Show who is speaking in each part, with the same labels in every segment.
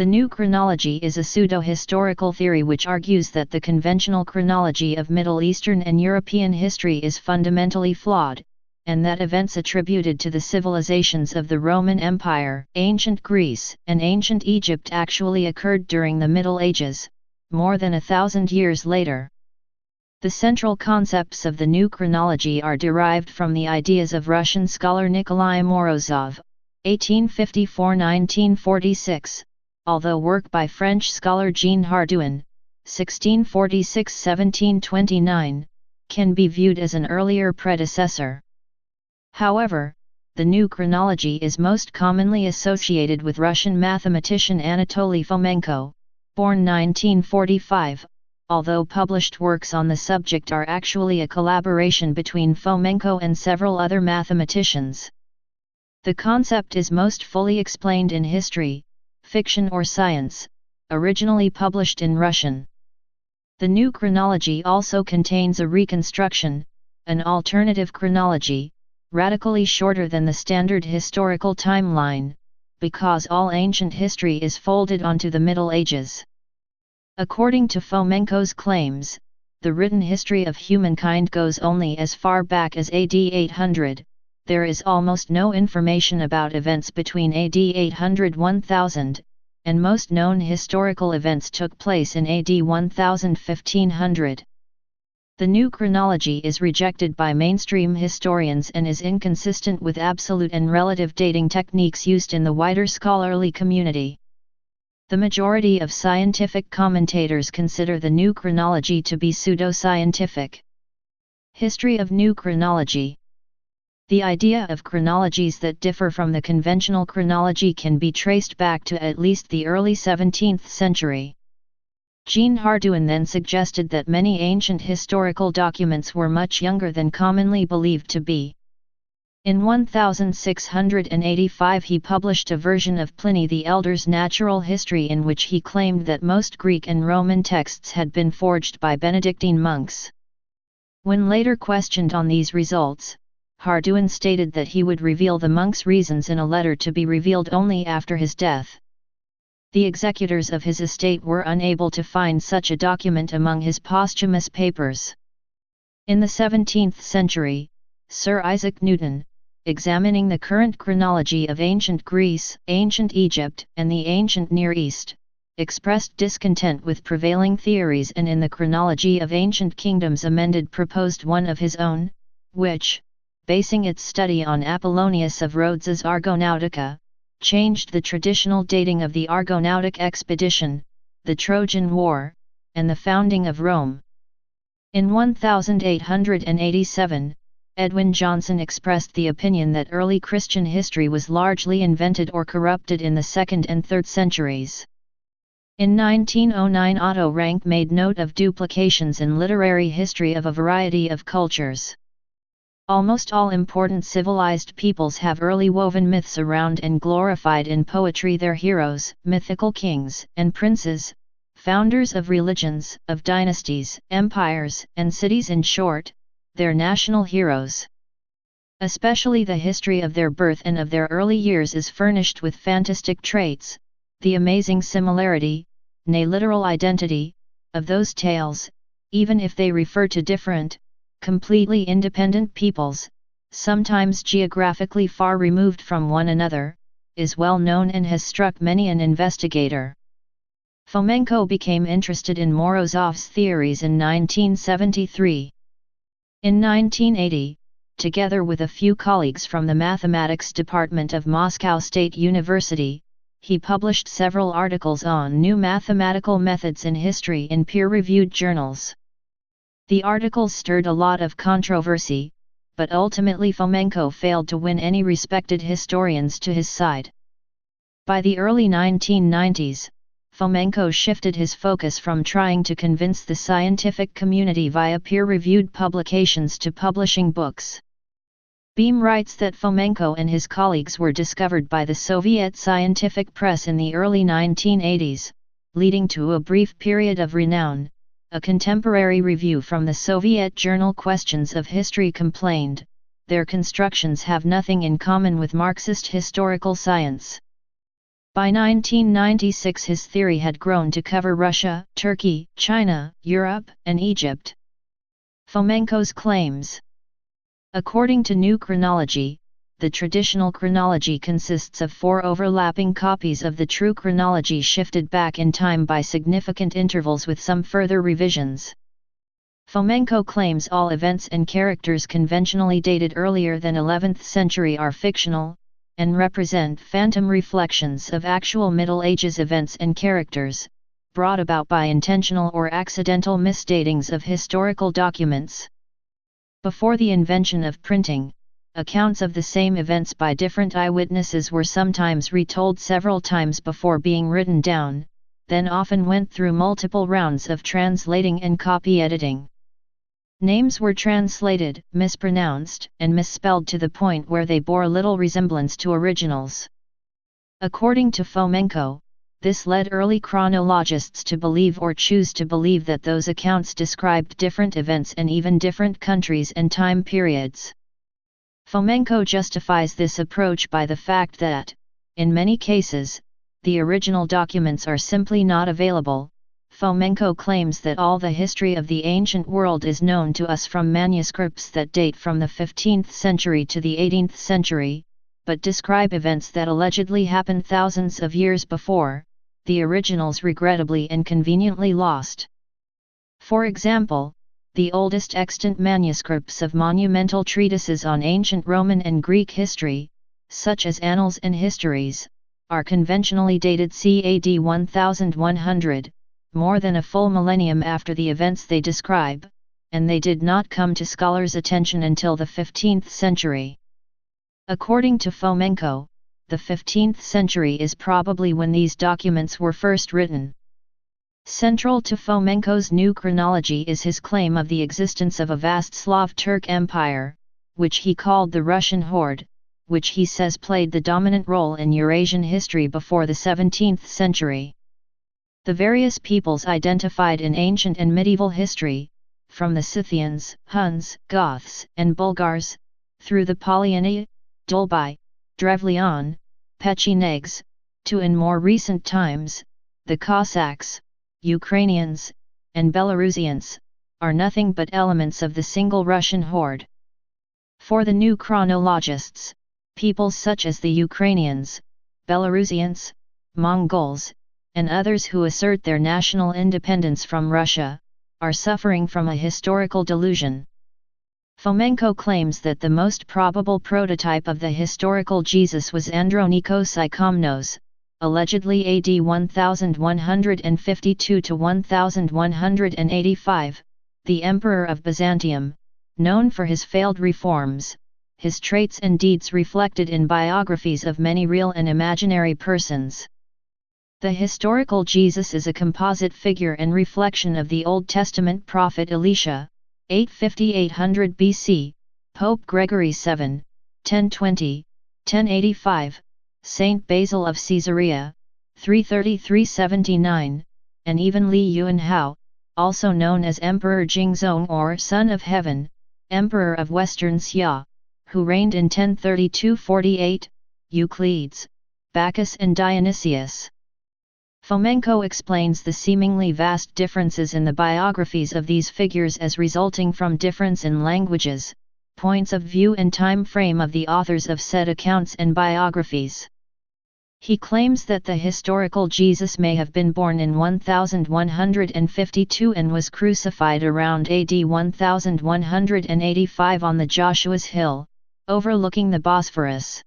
Speaker 1: The new chronology is a pseudo-historical theory which argues that the conventional chronology of Middle Eastern and European history is fundamentally flawed, and that events attributed to the civilizations of the Roman Empire, ancient Greece, and ancient Egypt actually occurred during the Middle Ages, more than 1,000 years later. The central concepts of the new chronology are derived from the ideas of Russian scholar Nikolai Morozov, 1854–1946, although work by French scholar Jean Hardouin, 1646–1729, can be viewed as an earlier predecessor. However, the new chronology is most commonly associated with Russian mathematician Anatoly Fomenko, born 1945, although published works on the subject are actually a collaboration between Fomenko and several other mathematicians. The concept is most fully explained in History, Fiction or Science, originally published in Russian. The new chronology also contains a reconstruction, an alternative chronology, radically shorter than the standard historical timeline, because all ancient history is folded onto the Middle Ages. According to Fomenko's claims, the written history of humankind goes only as far back as AD 800, there is almost no information about events between AD 800–1000, and most known historical events took place in AD 1000–1500. The new chronology is rejected by mainstream historians and is inconsistent with absolute and relative dating techniques used in the wider scholarly community. The majority of scientific commentators consider the new chronology to be pseudoscientific. History of new chronology. The idea of chronologies that differ from the conventional chronology can be traced back to at least the early 17th century. Jean Hardouin then suggested that many ancient historical documents were much younger than commonly believed to be. In 1685 he published a version of Pliny the Elder's Natural History in which he claimed that most Greek and Roman texts had been forged by Benedictine monks. When later questioned on these results, Hardouin stated that he would reveal the monks' reasons in a letter to be revealed only after his death. The executors of his estate were unable to find such a document among his posthumous papers. In the 17th century, Sir Isaac Newton, examining the current chronology of ancient Greece, ancient Egypt, and the ancient Near East, expressed discontent with prevailing theories and in the chronology of ancient kingdoms proposed one of his own, which, basing its study on Apollonius of Rhodes's Argonautica, changed the traditional dating of the Argonautic expedition, the Trojan War, and the founding of Rome. In 1887, Edwin Johnson expressed the opinion that early Christian history was largely invented or corrupted in the 2nd and 3rd centuries. In 1909 Otto Rank made note of duplications in literary history of a variety of cultures. Almost all important civilized peoples have early woven myths around and glorified in poetry their heroes, mythical kings and princes, founders of religions, of dynasties, empires, and cities, in short, their national heroes. Especially the history of their birth and of their early years is furnished with fantastic traits, the amazing similarity, nay literal identity, of those tales, even if they refer to different, completely independent peoples, sometimes geographically far removed from one another, is well known and has struck many an investigator. Fomenko became interested in Morozov's theories in 1973. In 1980, together with a few colleagues from the mathematics department of Moscow State University, he published several articles on new mathematical methods in history in peer-reviewed journals. The articles stirred a lot of controversy, but ultimately Fomenko failed to win any respected historians to his side. By the early 1990s, Fomenko shifted his focus from trying to convince the scientific community via peer-reviewed publications to publishing books. Beam writes that Fomenko and his colleagues were discovered by the Soviet scientific press in the early 1980s, leading to a brief period of renown. A contemporary review from the Soviet journal Questions of History complained, their constructions have nothing in common with Marxist historical science. By 1996 his theory had grown to cover Russia, Turkey, China, Europe, and Egypt. Fomenko's claims. According to New Chronology, the traditional chronology consists of 4 overlapping copies of the true chronology shifted back in time by significant intervals with some further revisions. Fomenko claims all events and characters conventionally dated earlier than 11th century are fictional, and represent phantom reflections of actual Middle Ages events and characters, brought about by intentional or accidental misdatings of historical documents. Before the invention of printing, accounts of the same events by different eyewitnesses were sometimes retold several times before being written down, then often went through multiple rounds of translating and copy editing. Names were translated, mispronounced, and misspelled to the point where they bore little resemblance to originals. According to Fomenko, this led early chronologists to believe or choose to believe that those accounts described different events and even different countries and time periods. Fomenko justifies this approach by the fact that, in many cases, the original documents are simply not available. Fomenko claims that all the history of the ancient world is known to us from manuscripts that date from the 15th century to the 18th century, but describe events that allegedly happened thousands of years before, the originals regrettably and conveniently lost. For example, the oldest extant manuscripts of monumental treatises on ancient Roman and Greek history, such as Annals and Histories, are conventionally dated c. AD 1100, more than a full millennium after the events they describe, and they did not come to scholars' attention until the 15th century. According to Fomenko, the 15th century is probably when these documents were first written. Central to Fomenko's new chronology is his claim of the existence of a vast Slav Turk empire, which he called the Russian Horde, which he says played the dominant role in Eurasian history before the 17th century. The various peoples identified in ancient and medieval history, from the Scythians, Huns, Goths, and Bulgars, through the Polyani, Dolbai, Drevlian, Pechenegs, to in more recent times, the Cossacks, Ukrainians, and Belarusians, are nothing but elements of the single Russian horde. For the new chronologists, peoples such as the Ukrainians, Belarusians, Mongols, and others who assert their national independence from Russia, are suffering from a historical delusion. Fomenko claims that the most probable prototype of the historical Jesus was Andronikos I Komnenos, allegedly AD 1152 to 1185, the emperor of Byzantium, known for his failed reforms, his traits and deeds reflected in biographies of many real and imaginary persons. The historical Jesus is a composite figure and reflection of the Old Testament prophet Elisha, 850–800 BC, Pope Gregory VII, 1020–1085, Saint Basil of Caesarea, 330–379, and even Li Yuanhao, also known as Emperor Jingzong or Son of Heaven, Emperor of Western Xia, who reigned in 1032–48, Euclides, Bacchus and Dionysius. Fomenko explains the seemingly vast differences in the biographies of these figures as resulting from difference in languages, points of view and time frame of the authors of said accounts and biographies. He claims that the historical Jesus may have been born in 1152 and was crucified around AD 1185 on the Joshua's Hill, overlooking the Bosphorus.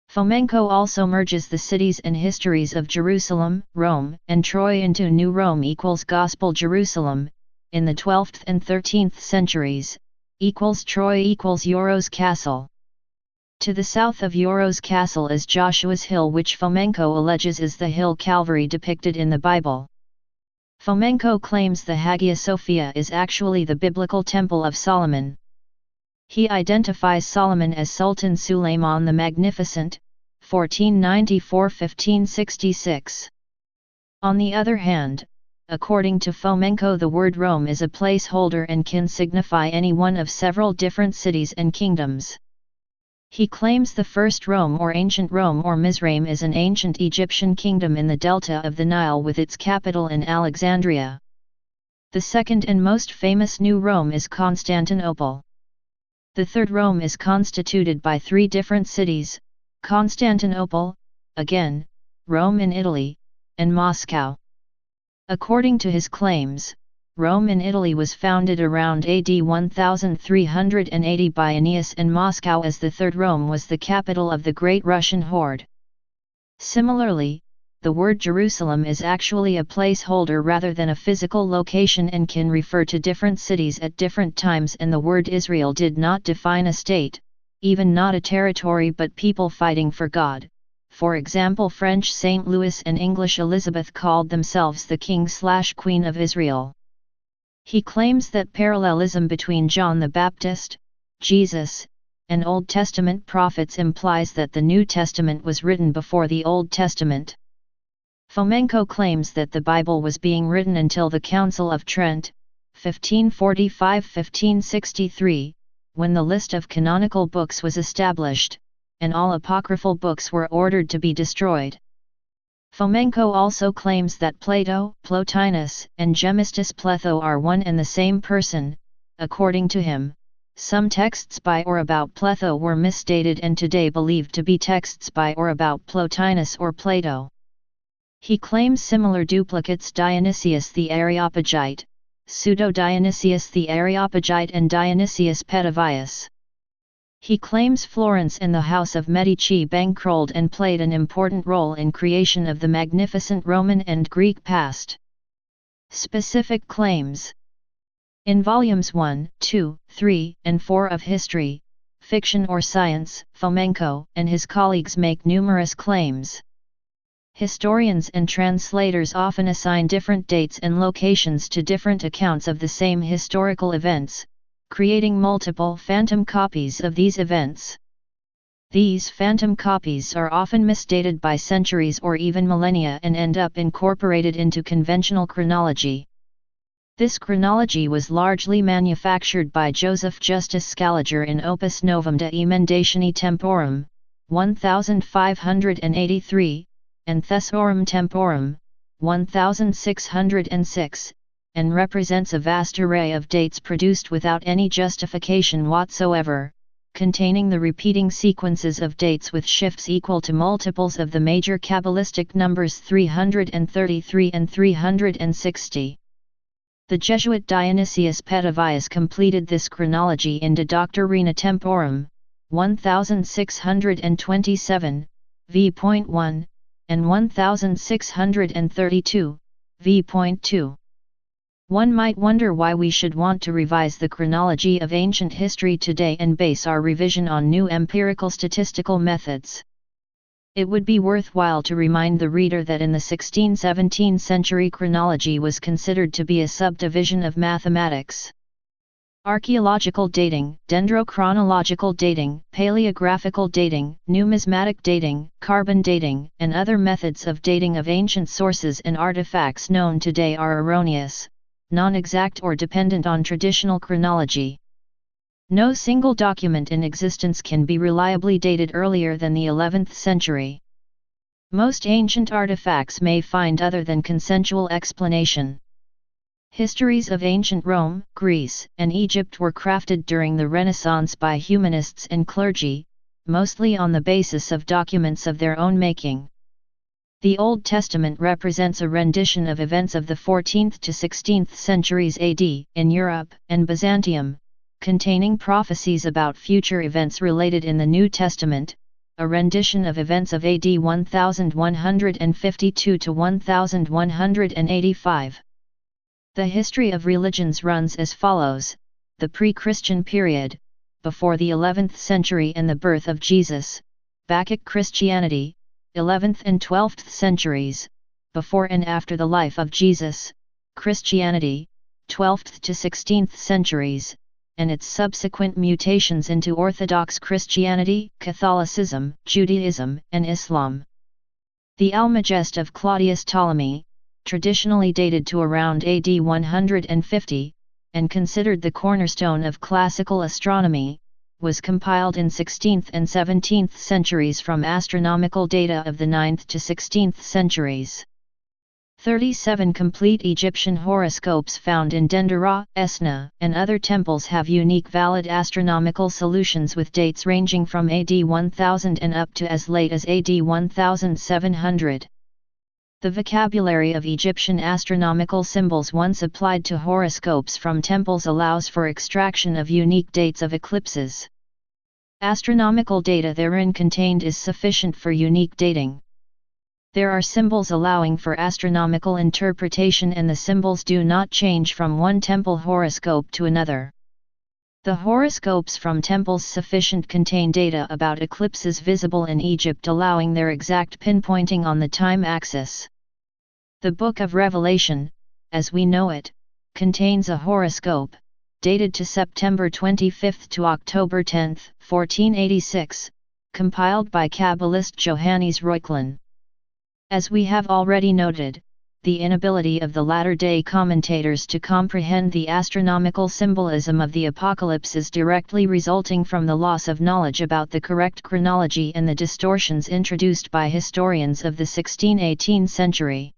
Speaker 1: Fomenko also merges the cities and histories of Jerusalem, Rome, and Troy into New Rome equals Gospel Jerusalem, in the 12th and 13th centuries, equals Troy equals Euros Castle. To the south of Euros Castle is Joshua's Hill, which Fomenko alleges is the hill Calvary depicted in the Bible. Fomenko claims the Hagia Sophia is actually the biblical Temple of Solomon. He identifies Solomon as Sultan Suleiman the Magnificent, 1494–1566. On the other hand, according to Fomenko, the word Rome is a placeholder and can signify any one of several different cities and kingdoms. He claims the first Rome or ancient Rome or Mizraim is an ancient Egyptian kingdom in the delta of the Nile with its capital in Alexandria. The second and most famous new Rome is Constantinople. The third Rome is constituted by three different cities, Constantinople, again, Rome in Italy, and Moscow. According to his claims, Rome in Italy was founded around AD 1380 by Aeneas, and Moscow as the Third Rome was the capital of the Great Russian Horde. Similarly, the word Jerusalem is actually a placeholder rather than a physical location and can refer to different cities at different times, and the word Israel did not define a state, even not a territory, but people fighting for God. For example, French St. Louis and English Elizabeth called themselves the King/Queen of Israel. He claims that parallelism between John the Baptist, Jesus, and Old Testament prophets implies that the New Testament was written before the Old Testament. Fomenko claims that the Bible was being written until the Council of Trent, 1545–1563, when the list of canonical books was established, and all apocryphal books were ordered to be destroyed. Fomenko also claims that Plato, Plotinus, and Gemistus Pletho are one and the same person. According to him, some texts by or about Pletho were misdated and today believed to be texts by or about Plotinus or Plato. He claims similar duplicates: Dionysius the Areopagite, Pseudo-Dionysius the Areopagite, and Dionysius Petavius. He claims Florence and the House of Medici bankrolled and played an important role in creation of the magnificent Roman and Greek past. Specific claims. In volumes 1, 2, 3, and 4 of History, Fiction or Science, Fomenko and his colleagues make numerous claims. Historians and translators often assign different dates and locations to different accounts of the same historical events, creating multiple phantom copies of these events. These phantom copies are often misdated by centuries or even millennia and end up incorporated into conventional chronology. This chronology was largely manufactured by Joseph Justus Scaliger in Opus Novum de Emendatione Temporum, 1583, and Thesaurem Temporum, 1606, and represents a vast array of dates produced without any justification whatsoever, containing the repeating sequences of dates with shifts equal to multiples of the major Kabbalistic numbers 333 and 360. The Jesuit Dionysius Petavius completed this chronology in De Doctrina Temporum, 1627, v.1, and 1632, v.2. One might wonder why we should want to revise the chronology of ancient history today and base our revision on new empirical statistical methods. It would be worthwhile to remind the reader that in the 16th–17th century chronology was considered to be a subdivision of mathematics. Archaeological dating, dendrochronological dating, paleographical dating, numismatic dating, carbon dating, and other methods of dating of ancient sources and artifacts known today are erroneous, non-exact, or dependent on traditional chronology. No single document in existence can be reliably dated earlier than the 11th century. Most ancient artifacts may find other than consensual explanation. Histories of ancient Rome, Greece, and Egypt were crafted during the Renaissance by humanists and clergy, mostly on the basis of documents of their own making. The Old Testament represents a rendition of events of the 14th to 16th centuries AD in Europe and Byzantium, containing prophecies about future events related in the New Testament, a rendition of events of AD 1152 to 1185. The history of religions runs as follows: the pre-Christian period, before the 11th century and the birth of Jesus; Bacchic Christianity, 11th and 12th centuries, before and after the life of Jesus; Christianity, 12th to 16th centuries, and its subsequent mutations into Orthodox Christianity, Catholicism, Judaism, and Islam. The Almagest of Claudius Ptolemy, traditionally dated to around AD 150, and considered the cornerstone of classical astronomy, was compiled in 16th and 17th centuries from astronomical data of the 9th to 16th centuries. 37 complete Egyptian horoscopes found in Dendera, Esna, and other temples have unique valid astronomical solutions with dates ranging from AD 1000 and up to as late as AD 1700. The vocabulary of Egyptian astronomical symbols once applied to horoscopes from temples allows for extraction of unique dates of eclipses. Astronomical data therein contained is sufficient for unique dating. There are symbols allowing for astronomical interpretation, and the symbols do not change from one temple horoscope to another. The horoscopes from temples sufficient contain data about eclipses visible in Egypt, allowing their exact pinpointing on the time axis. The Book of Revelation, as we know it, contains a horoscope, dated to September 25 to October 10, 1486, compiled by Kabbalist Johannes Reuchlin. As we have already noted, the inability of the latter-day commentators to comprehend the astronomical symbolism of the apocalypse is directly resulting from the loss of knowledge about the correct chronology and the distortions introduced by historians of the 16–18 century.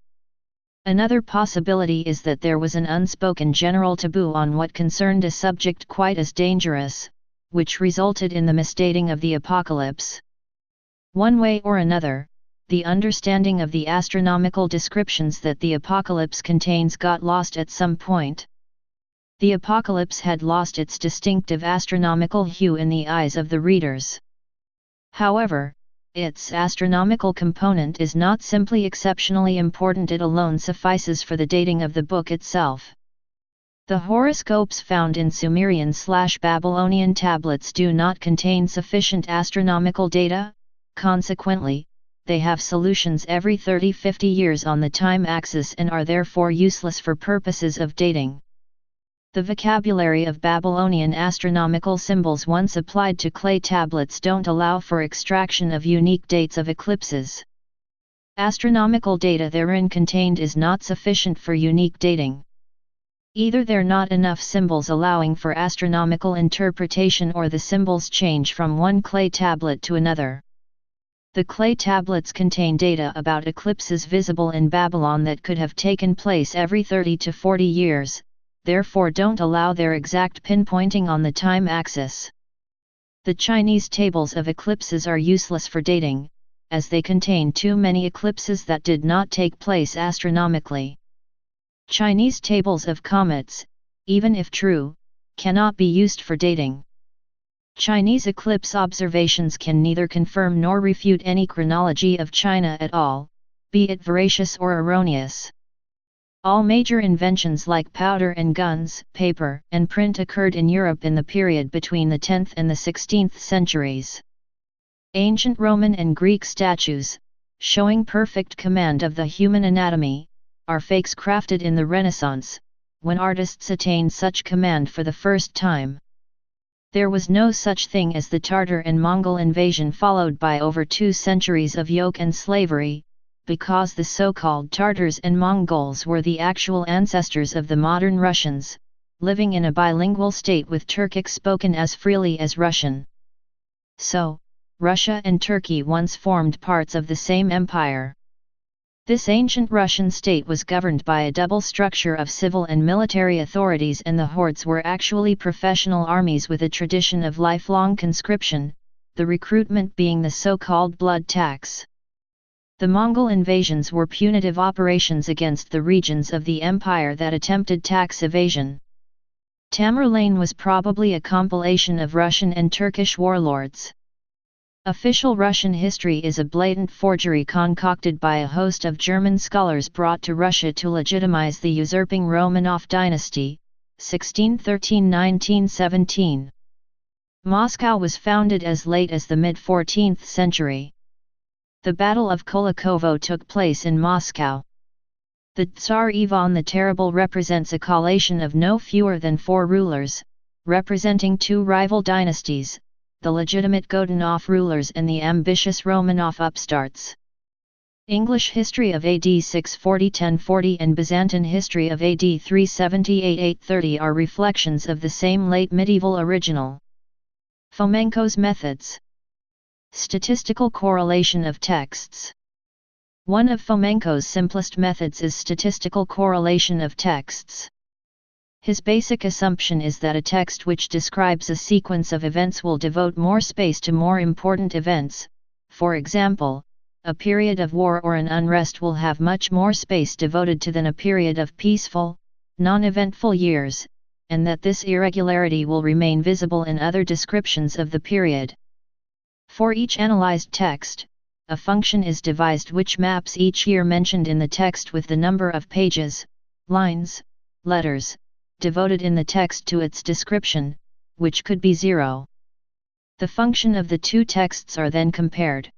Speaker 1: Another possibility is that there was an unspoken general taboo on what concerned a subject quite as dangerous, which resulted in the misdating of the apocalypse. One way or another, the understanding of the astronomical descriptions that the apocalypse contains got lost at some point. The apocalypse had lost its distinctive astronomical hue in the eyes of the readers. However, its astronomical component is not simply exceptionally important, it alone suffices for the dating of the book itself. The horoscopes found in Sumerian/Babylonian tablets do not contain sufficient astronomical data, consequently, they have solutions every 30–50 years on the time axis and are therefore useless for purposes of dating. The vocabulary of Babylonian astronomical symbols once applied to clay tablets don't allow for extraction of unique dates of eclipses. Astronomical data therein contained is not sufficient for unique dating. Either there are not enough symbols allowing for astronomical interpretation, or the symbols change from one clay tablet to another. The clay tablets contain data about eclipses visible in Babylon that could have taken place every 30 to 40 years, therefore don't allow their exact pinpointing on the time axis. The Chinese tables of eclipses are useless for dating, as they contain too many eclipses that did not take place astronomically. Chinese tables of comets, even if true, cannot be used for dating. Chinese eclipse observations can neither confirm nor refute any chronology of China at all, be it veracious or erroneous. All major inventions like powder and guns, paper and print occurred in Europe in the period between the 10th and the 16th centuries. Ancient Roman and Greek statues, showing perfect command of the human anatomy, are fakes crafted in the Renaissance, when artists attained such command for the first time. There was no such thing as the Tartar and Mongol invasion, followed by over 2 centuries of yoke and slavery, because the so-called Tartars and Mongols were the actual ancestors of the modern Russians, living in a bilingual state with Turkic spoken as freely as Russian. So, Russia and Turkey once formed parts of the same empire. This ancient Russian state was governed by a double structure of civil and military authorities, and the hordes were actually professional armies with a tradition of lifelong conscription, the recruitment being the so-called blood tax. The Mongol invasions were punitive operations against the regions of the empire that attempted tax evasion. Tamerlane was probably a compilation of Russian and Turkish warlords. Official Russian history is a blatant forgery concocted by a host of German scholars brought to Russia to legitimize the usurping Romanov dynasty, 1613–1917. Moscow was founded as late as the mid-14th century. The Battle of Kulikovo took place in Moscow. The Tsar Ivan the Terrible represents a collation of no fewer than 4 rulers, representing 2 rival dynasties, the legitimate Godunov rulers and the ambitious Romanov upstarts. English history of AD 640–1040 and Byzantine history of AD 378–830 are reflections of the same late medieval original. Fomenko's methods. Statistical correlation of texts. One of Fomenko's simplest methods is statistical correlation of texts. His basic assumption is that a text which describes a sequence of events will devote more space to more important events. For example, a period of war or an unrest will have much more space devoted to than a period of peaceful, non-eventful years, and that this irregularity will remain visible in other descriptions of the period. For each analyzed text, a function is devised which maps each year mentioned in the text with the number of pages, lines, letters, devoted in the text to its description, which could be 0. The function of the two texts are then compared.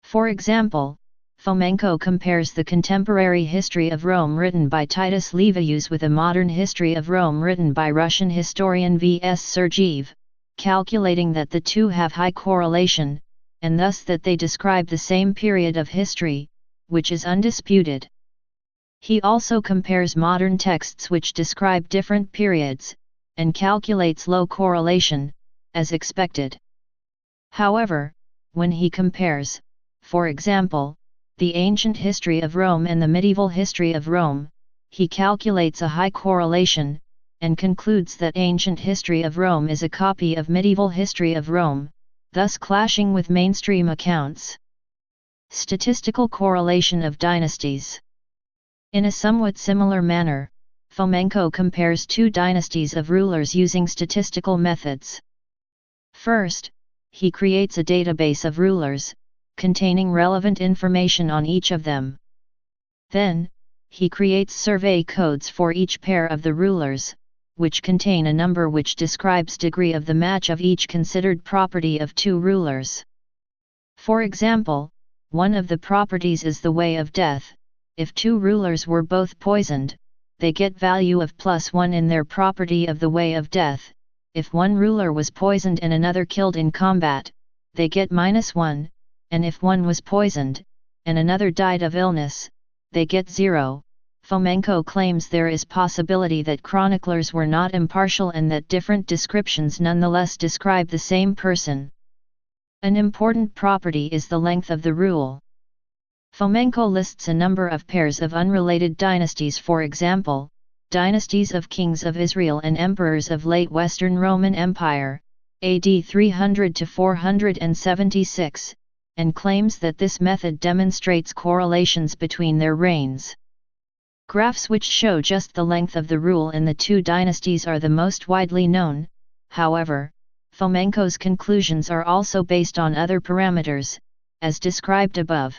Speaker 1: For example, Fomenko compares the contemporary history of Rome written by Titus Livius with a modern history of Rome written by Russian historian V.S. Sergeyev, calculating that the two have high correlation, and thus that they describe the same period of history, which is undisputed. He also compares modern texts which describe different periods, and calculates low correlation, as expected. However, when he compares, for example, the ancient history of Rome and the medieval history of Rome, he calculates a high correlation, and concludes that ancient history of Rome is a copy of medieval history of Rome, thus clashing with mainstream accounts. Statistical correlation of dynasties. In a somewhat similar manner, Fomenko compares two dynasties of rulers using statistical methods. First, he creates a database of rulers, containing relevant information on each of them. Then, he creates survey codes for each pair of the rulers, which contain a number which describes degree of the match of each considered property of two rulers. For example, one of the properties is the way of death. If two rulers were both poisoned, they get value of +1 in their property of the way of death. If one ruler was poisoned and another killed in combat, they get -1, and if one was poisoned, and another died of illness, they get 0. Fomenko claims there is possibility that chroniclers were not impartial and that different descriptions nonetheless describe the same person. An important property is the length of the rule. Fomenko lists a number of pairs of unrelated dynasties, for example, dynasties of kings of Israel and emperors of late Western Roman Empire, AD 300 to 476, and claims that this method demonstrates correlations between their reigns. Graphs which show just the length of the rule in the two dynasties are the most widely known. However, Fomenko's conclusions are also based on other parameters, as described above.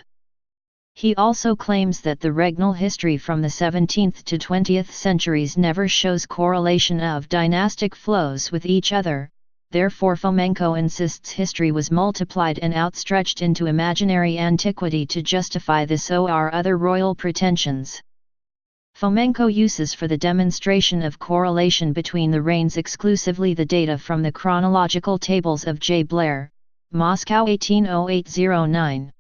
Speaker 1: He also claims that the regnal history from the 17th to 20th centuries never shows correlation of dynastic flows with each other, therefore Fomenko insists history was multiplied and outstretched into imaginary antiquity to justify this or other royal pretensions. Fomenko uses for the demonstration of correlation between the reigns exclusively the data from the chronological tables of J. Blair, Moscow 1808-09.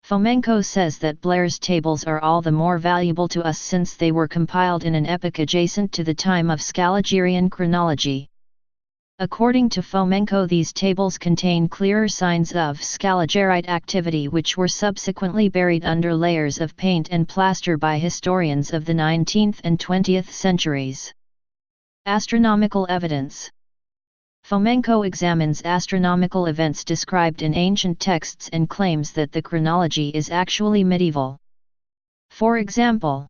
Speaker 1: Fomenko says that Blair's tables are all the more valuable to us since they were compiled in an epoch adjacent to the time of Scaligerian chronology. According to Fomenko, these tables contain clearer signs of Scaligerite activity which were subsequently buried under layers of paint and plaster by historians of the 19th and 20th centuries. Astronomical evidence. Fomenko examines astronomical events described in ancient texts and claims that the chronology is actually medieval. For example,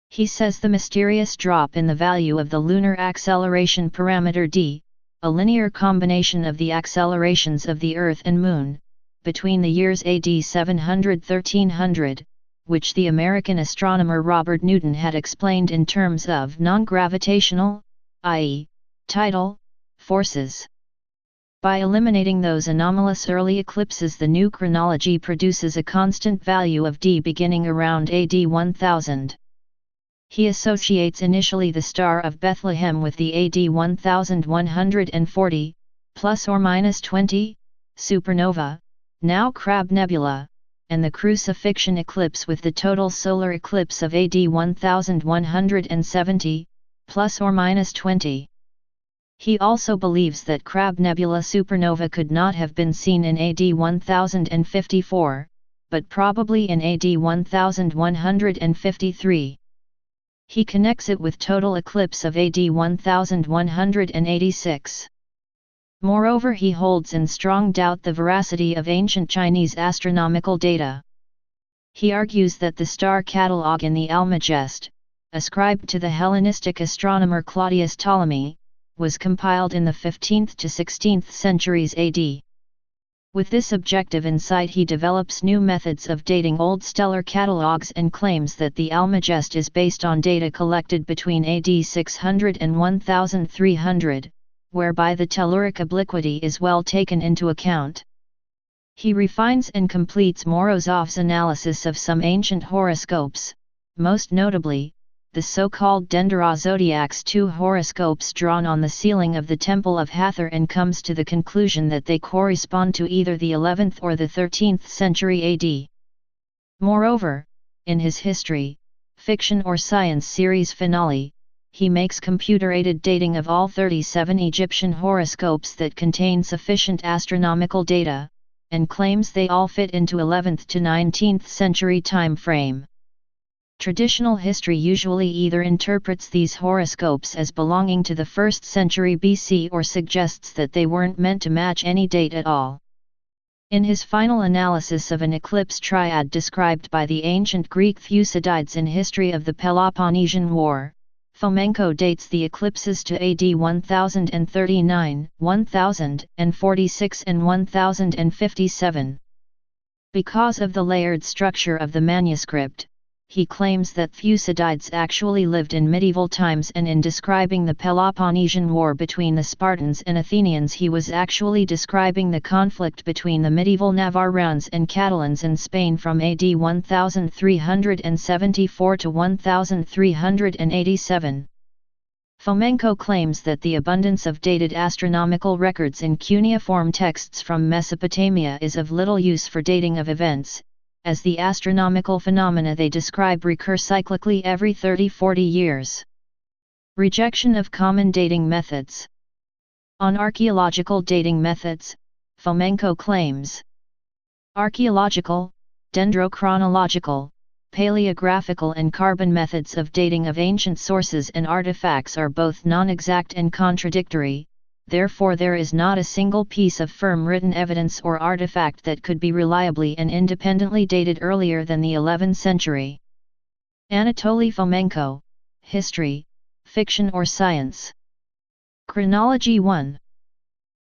Speaker 1: he says the mysterious drop in the value of the lunar acceleration parameter d, a linear combination of the accelerations of the Earth and Moon, between the years AD 700–1300, which the American astronomer Robert Newton had explained in terms of non-gravitational, i.e., tidal, forces. By eliminating those anomalous early eclipses, the new chronology produces a constant value of d beginning around AD 1000. He associates initially the Star of Bethlehem with the AD 1140, plus or minus 20, supernova, now Crab Nebula, and the crucifixion eclipse with the total solar eclipse of AD 1170, plus or minus 20. He also believes that Crab Nebula supernova could not have been seen in AD 1054, but probably in AD 1153. He connects it with total eclipse of AD 1186. Moreover, he holds in strong doubt the veracity of ancient Chinese astronomical data. He argues that the star catalogue in the Almagest, ascribed to the Hellenistic astronomer Claudius Ptolemy, was compiled in the 15th to 16th centuries AD. With this objective insight, he develops new methods of dating old stellar catalogues and claims that the Almagest is based on data collected between AD 600 and 1300, whereby the telluric obliquity is well taken into account. He refines and completes Morozov's analysis of some ancient horoscopes, most notably, the so-called Dendera zodiacs, 2 horoscopes drawn on the ceiling of the Temple of Hathor, and comes to the conclusion that they correspond to either the 11th or the 13th century AD. Moreover, in his History, Fiction or Science series finale, he makes computer-aided dating of all 37 Egyptian horoscopes that contain sufficient astronomical data, and claims they all fit into 11th to 19th century time frame. Traditional history usually either interprets these horoscopes as belonging to the 1st century BC or suggests that they weren't meant to match any date at all. In his final analysis of an eclipse triad described by the ancient Greek Thucydides in History of the Peloponnesian War, Fomenko dates the eclipses to AD 1039, 1046 and 1057. Because of the layered structure of the manuscript, he claims that Thucydides actually lived in medieval times, and in describing the Peloponnesian War between the Spartans and Athenians he was actually describing the conflict between the medieval Navarrans and Catalans in Spain from AD 1374 to 1387. Fomenko claims that the abundance of dated astronomical records in cuneiform texts from Mesopotamia is of little use for dating of events, as the astronomical phenomena they describe recur cyclically every 30-40 years. Rejection of common dating methods. On archaeological dating methods, Fomenko claims archaeological, dendrochronological, paleographical and carbon methods of dating of ancient sources and artifacts are both non-exact and contradictory. Therefore there is not a single piece of firm written evidence or artifact that could be reliably and independently dated earlier than the 11th century. Anatoly Fomenko, History, Fiction or Science. Chronology 1.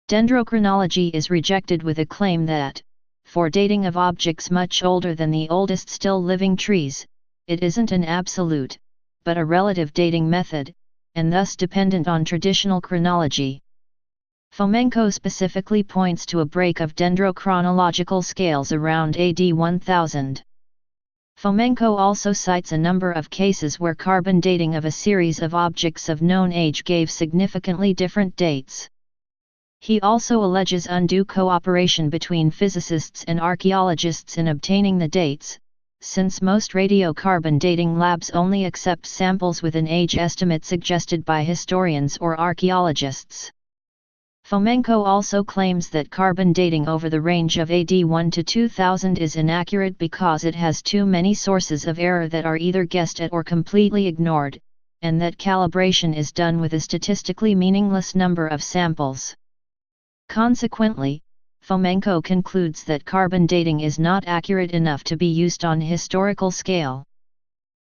Speaker 1: Dendrochronology is rejected with a claim that, for dating of objects much older than the oldest still living trees, it isn't an absolute, but a relative dating method, and thus dependent on traditional chronology. Fomenko specifically points to a break of dendrochronological scales around AD 1000. Fomenko also cites a number of cases where carbon dating of a series of objects of known age gave significantly different dates. He also alleges undue cooperation between physicists and archaeologists in obtaining the dates, since most radiocarbon dating labs only accept samples with an age estimate suggested by historians or archaeologists. Fomenko also claims that carbon dating over the range of AD 1 to 2000 is inaccurate because it has too many sources of error that are either guessed at or completely ignored, and that calibration is done with a statistically meaningless number of samples. Consequently, Fomenko concludes that carbon dating is not accurate enough to be used on historical scale.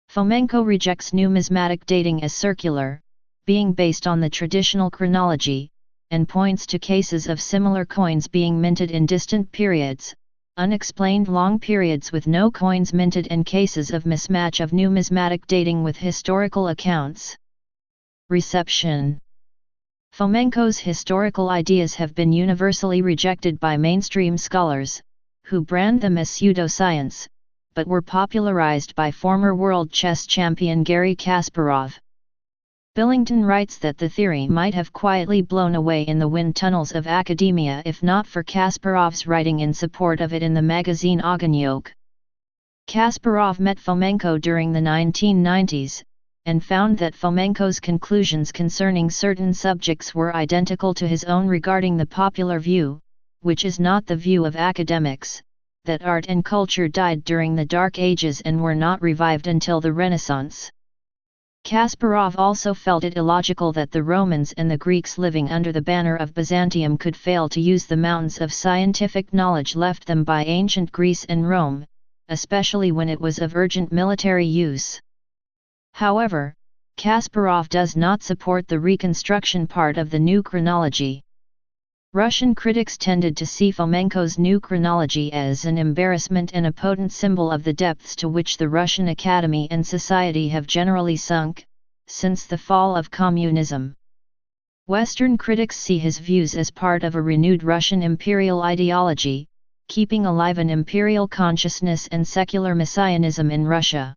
Speaker 1: Fomenko rejects numismatic dating as circular, being based on the traditional chronology, and points to cases of similar coins being minted in distant periods, unexplained long periods with no coins minted, and cases of mismatch of numismatic dating with historical accounts. Reception. Fomenko's historical ideas have been universally rejected by mainstream scholars, who brand them as pseudoscience, but were popularized by former world chess champion Garry Kasparov. Billington writes that the theory might have quietly blown away in the wind tunnels of academia if not for Kasparov's writing in support of it in the magazine Ogonyok. Kasparov met Fomenko during the 1990s, and found that Fomenko's conclusions concerning certain subjects were identical to his own regarding the popular view, which is not the view of academics, that art and culture died during the Dark Ages and were not revived until the Renaissance. Kasparov also felt it illogical that the Romans and the Greeks living under the banner of Byzantium could fail to use the mountains of scientific knowledge left them by ancient Greece and Rome, especially when it was of urgent military use. However, Kasparov does not support the reconstruction part of the new chronology. Russian critics tended to see Fomenko's new chronology as an embarrassment and a potent symbol of the depths to which the Russian Academy and society have generally sunk, since the fall of communism. Western critics see his views as part of a renewed Russian imperial ideology, keeping alive an imperial consciousness and secular messianism in Russia.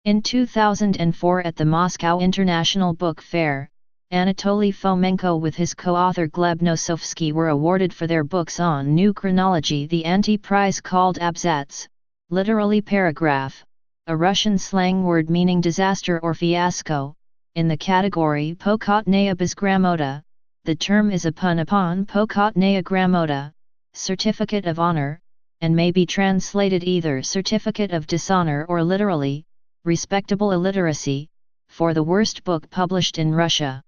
Speaker 1: In 2004 at the Moscow International Book Fair, Anatoly Fomenko with his co-author Gleb Nosovsky were awarded for their books on new chronology the anti-prize called abzats, literally paragraph, a Russian slang word meaning disaster or fiasco, in the category Pokotnaya Bezgramota. The term is a pun upon Pokotnaya Gramota, certificate of honor, and may be translated either certificate of dishonor or literally, respectable illiteracy, for the worst book published in Russia.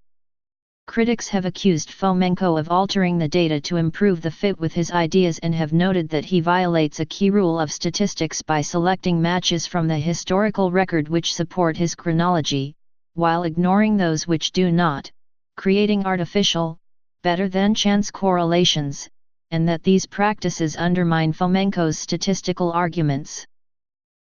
Speaker 1: Critics have accused Fomenko of altering the data to improve the fit with his ideas and have noted that he violates a key rule of statistics by selecting matches from the historical record which support his chronology, while ignoring those which do not, creating artificial, better-than-chance correlations, and that these practices undermine Fomenko's statistical arguments.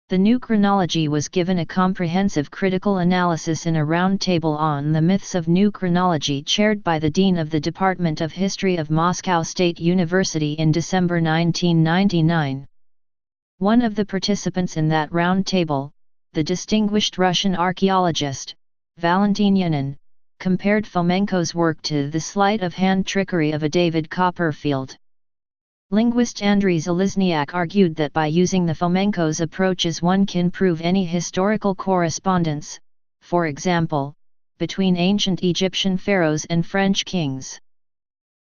Speaker 1: The new chronology was given a comprehensive critical analysis in a roundtable on the myths of new chronology chaired by the Dean of the Department of History of Moscow State University in December 1999. One of the participants in that roundtable, the distinguished Russian archaeologist, Valentin Yanin, compared Fomenko's work to the sleight of hand trickery of a David Copperfield. Linguist Andriy Zalesniak argued that by using the Fomenko's approaches one can prove any historical correspondence, for example, between ancient Egyptian pharaohs and French kings.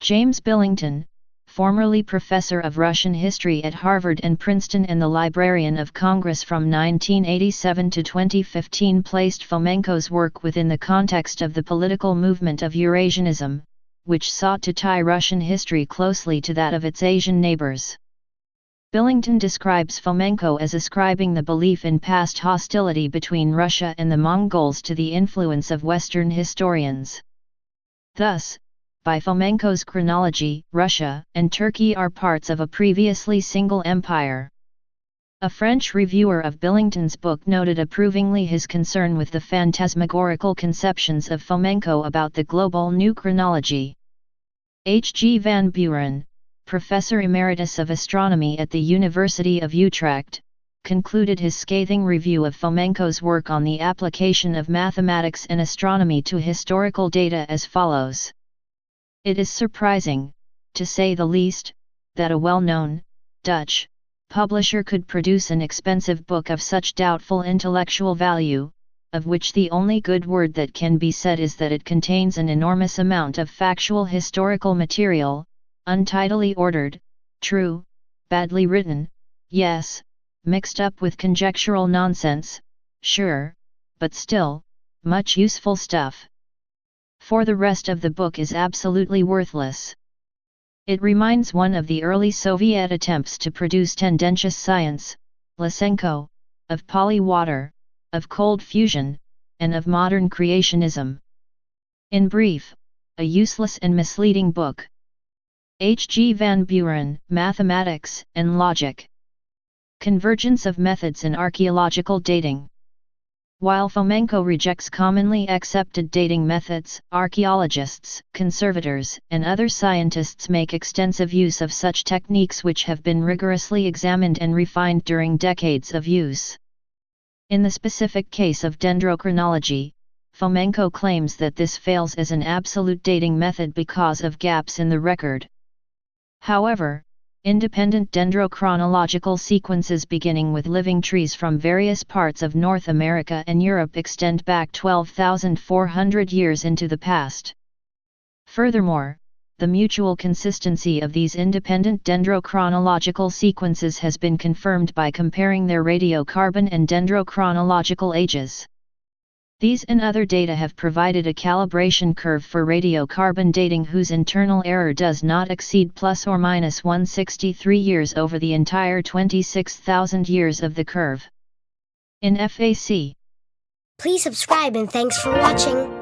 Speaker 1: James Billington, formerly professor of Russian history at Harvard and Princeton and the Librarian of Congress from 1987 to 2015, placed Fomenko's work within the context of the political movement of Eurasianism, which sought to tie Russian history closely to that of its Asian neighbors. Billington describes Fomenko as ascribing the belief in past hostility between Russia and the Mongols to the influence of Western historians. Thus, by Fomenko's chronology, Russia and Turkey are parts of a previously single empire. A French reviewer of Billington's book noted approvingly his concern with the phantasmagorical conceptions of Fomenko about the global new chronology. H. G. van Buren, professor emeritus of astronomy at the University of Utrecht, concluded his scathing review of Fomenko's work on the application of mathematics and astronomy to historical data as follows. It is surprising, to say the least, that a well-known, Dutch, publisher could produce an expensive book of such doubtful intellectual value, of which the only good word that can be said is that it contains an enormous amount of factual historical material, untidily ordered, true, badly written, yes, mixed up with conjectural nonsense, sure, but still, much useful stuff. For the rest of the book is absolutely worthless. It reminds one of the early Soviet attempts to produce tendentious science, Lysenko, of poly-water, of cold fusion, and of modern creationism. In brief, a useless and misleading book. H. G. van Buren, Mathematics and Logic. Convergence of Methods in Archaeological Dating. While Fomenko rejects commonly accepted dating methods, archaeologists, conservators, and other scientists make extensive use of such techniques which have been rigorously examined and refined during decades of use. In the specific case of dendrochronology, Fomenko claims that this fails as an absolute dating method because of gaps in the record. However, Independent dendrochronological sequences beginning with living trees from various parts of North America and Europe extend back 12,400 years into the past. Furthermore, the mutual consistency of these independent dendrochronological sequences has been confirmed by comparing their radiocarbon and dendrochronological ages. These and other data have provided a calibration curve for radiocarbon dating whose internal error does not exceed plus or minus 163 years over the entire 26,000 years of the curve. In FAC.
Speaker 2: Please subscribe and thanks for watching.